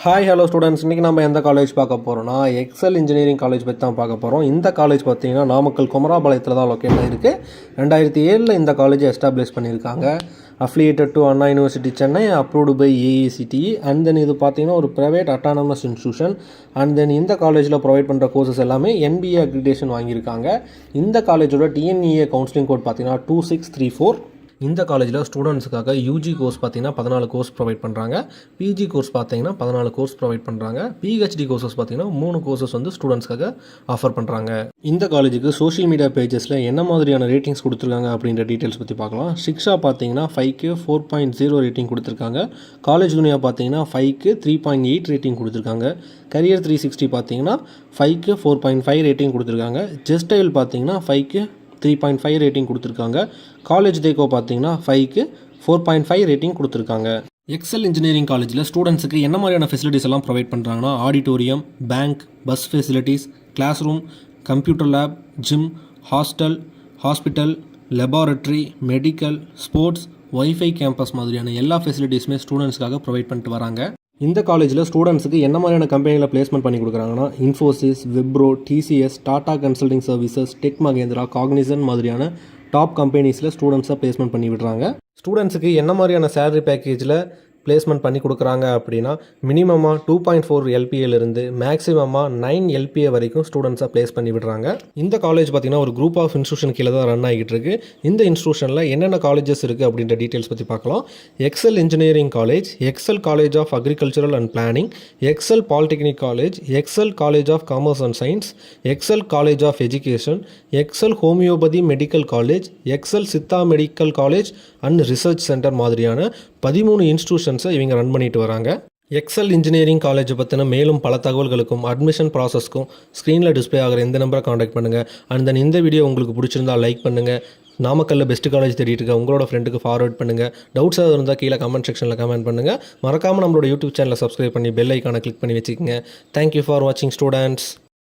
Hi hello students, இன்றைக்கி நம்ம எந்த காலேஜ் பார்க்க போகிறோம்னா எக்ஸல் இன்ஜினியரிங் காலேஜ் பற்றி தான் பார்க்க போகிறோம். இந்த காலேஜ் பார்த்தீங்கன்னா நாமக்கல் குமராபாளையத்தில் தான் லொக்கேட் ஆகிருக்கு. 2007 இந்த காலேஜை எஸ்டாப்ளிஷ் பண்ணியிருக்காங்க. Affiliated to Anna university Chennai, approved by AICTE. And then இது பார்த்தீங்கன்னா ஒரு private autonomous institution. And then இந்த காலேஜில் ப்ரொவைட் பண்ணுற கோர்சஸ் எல்லாமே NBA அக்ரிடேஷன் வாங்கியிருக்காங்க. இந்த காலேஜோட டிஎன்இஏ கவுன்சிலிங் கோட் பார்த்தீங்கன்னா 2634. இந்த காலேஜில் ஸ்டூடெண்ட்ஸுக்காக யூஜி கோர்ஸ் பார்த்தீங்கன்னா 14 கோர்ஸ் ப்ரொவைட் பண்ணுறாங்க. பிஜி கோர்ஸ் பார்த்தீங்கன்னா 14 கோர்ஸ் ப்ரொவைட் பண்ணுறாங்க. பிஹெச்டி கோர்சஸ் பார்த்தீங்கன்னா 3 கோர்சஸ் வந்து ஸ்டூடெண்ட்ஸ்க்காக ஆஃபர் பண்ணுறாங்க. இந்த காலேஜுக்கு சோஷியல் மீடியா பேஜஸில் என்ன மாதிரியான ரேட்டிங்ஸ் கொடுத்துருக்காங்க அப்படின்ற டீட்டெயில்ஸ் பற்றி பார்க்கலாம். சிக்ஷா பார்த்தீங்கன்னா 5க்கு 4.0 ரேட்டிங் கொடுத்துருக்காங்க. காலேஜ் துனியா பார்த்தீங்கன்னா 5க்கு 3.8 ரேட்டிங் கொடுத்துருக்காங்க. கரியர் 360 பார்த்தீங்கன்னா 5க்கு 4.5 ரேட்டிங் கொடுத்துருக்காங்க. ஜெஸ்டைல் பார்த்தீங்கன்னா 5க்கு 3.5 ரேட்டிங் கொடுத்துருக்காங்க. காலேஜ் தேக்கோ பார்த்தீங்கன்னா 5க்கு 4.5 ரேட்டிங் கொடுத்துருக்காங்க. எக்ஸல் இன்ஜினியரிங் காலேஜில் ஸ்டூடெண்ட்ஸுக்கு என்ன மாதிரியான ஃபெசிலிட்டிஸ் எல்லாம் ப்ரொவைட் பண்ணுறாங்கன்னா auditorium, bank, bus facilities, class room, computer lab, gym, hostel, hospital, laboratory, medical, sports, wifi campus மாதிரியான எல்லா ஃபெசிலிட்டிஸுமே ஸ்டூடெண்ட்ஸ்க்காக ப்ரொவைட் பண்ணிட்டு வராங்க. இந்த காலேஜில் ஸ்டூடெண்ட்ஸுக்கு என்ன மாதிரியான கம்பெனியில் பிளேஸ்மெண்ட் பண்ணி கொடுக்குறாங்கன்னா Infosys, Wipro, TCS, Tata consulting services, tech Mahindra, Cognizant மாதிரியான டாப் கம்பெனிஸில் ஸ்டூடெண்ட்ஸை பிளேஸ்மெண்ட் பண்ணி விடுறாங்க. ஸ்டூடெண்ட்ஸுக்கு என்ன மாதிரியான சேலரி பேக்கேஜில் பிளேஸ்மெண்ட் பண்ணி கொடுக்குறாங்க அப்படின்னா மினிமமாக 2.4 LPAலேருந்து மேக்ஸிமமாக 9 LPA வரைக்கும் ஸ்டூடெண்ட்ஸை பிளேஸ் பண்ணி விடுறாங்க. இந்த காலேஜ் பார்த்திங்கன்னா ஒரு குரூப் ஆஃப் இன்ஸ்டியூஷன் கீழே தான் ரன் ஆகிட்டு இருக்கு. இந்த இன்ஸ்டியூஷனில் என்னென்ன காலேஜஸ் இருக்குது அப்படின்ற டீட்டெயில்ஸ் பற்றி பார்க்கலாம். Excel engineering college, Excel college of agricultural and planning, Excel polytechnic college, Excel college of commerce and science, Excel college of education, Excel homeopathy medical college, Excel Siddha medical college and research centre மாதிரியான 13 இன்ஸ்டியூஷன்ஸை இவங்க run பண்ணிட்டு வராங்க. XL engineering காலேஜை பற்றின மேலும் பல தகவல்களுக்கும் admission ப்ராசஸ்க்கும் ஸ்க்ரீனில் display ஆகிற இந்த நம்பரை காண்டாக்ட் பண்ணுங்கள். அண்ட் தென் இந்த வீடியோ உங்களுக்கு பிடிச்சிருந்தால் லைக் பண்ணுங்கள். நாமக்கல்ல பெஸ்ட் காலேஜ் தேடிட்டு இருக்க உங்களோட ஃப்ரெண்டுக்கு ஃபார்வர்ட் பண்ணுங்கள். டவுட்ஸ் ஏதாவது இருந்தால் கீழே கமெண்ட் செக்ஷனில் கமெண்ட் பண்ணுங்கள். மறக்காமல் நம்மளோட யூடியூப் சேனலை சப்ஸ்கிரைப் பண்ணி பெல் ஐக்கானை கிளிக் பண்ணி வச்சுக்கோங்க. தேங்க்யூ ஃபார் வாட்சிங் ஸ்டூடெண்ட்ஸ்.